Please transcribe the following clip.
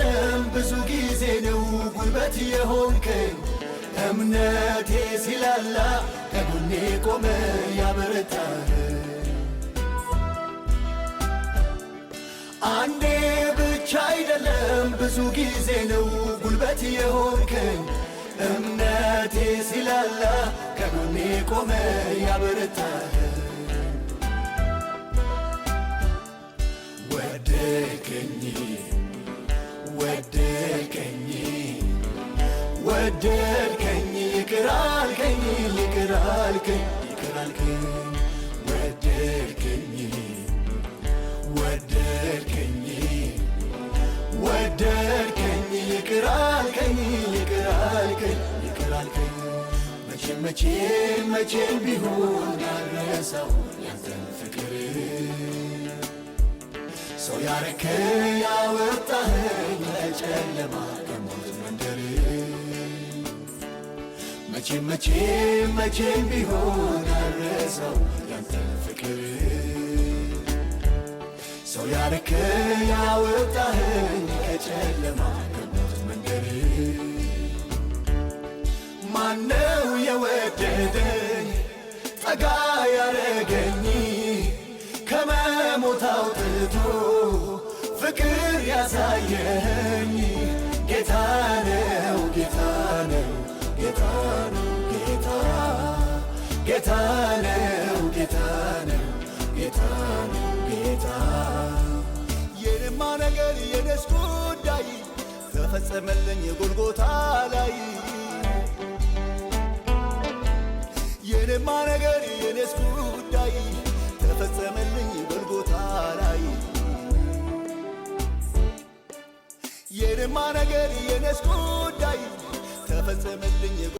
አይደለም ብዙ ጊዜ ነው ጉልበት የሆንከኝ እምነቴ ሲላላ ከጎኔ ቆመ ያበረታህ አንዴ ብቻ አይደለም ብዙ ጊዜ ነው ጉልበት የሆንከኝ እምነቴ ሲላላ ከጎኔ ቆመ ያበረታህ ወደድከኝ ወደድከኝ ወደድከኝ ይቅር አልከኝ ይቅር አልከኝ ይቅር አልከኝ ወደድከኝ ወደድከኝ ወደድከኝ ይቅር አልከኝ ይቅር አልከኝ ይቅር አልከኝ መቼም ቢሆን አልረሳው ያንተን ፍቅር ሰው ያረከኝ ያወጣኸኝ ከጨለማ ከሞት መንደር መቼም ቢሆን አልረሳው ያንተን ፍቅር ሰው ያረከኝ ያወጣኸኝ ከጨለማ ከሞት መንደር ማነው የወደደኝ ጠጋ ያረገኝ ከመሞት አውጥቶ ፍቅር ያሳየኝ ጌታ ነው ጌታ ነው ጌታ ነው ጌታ ጌታ ነው ጌታ ነው ጌታ ነው ጌታ የኔማ ነገር የኔስ ጉዳይ ተፈጸመልኝ ጎልጎታ ላይ የኔማ ነገር የኔስ ጉዳይ ተፈጸመልኝ ጎልጎታ ላይ የኔማ ነገር የኔስ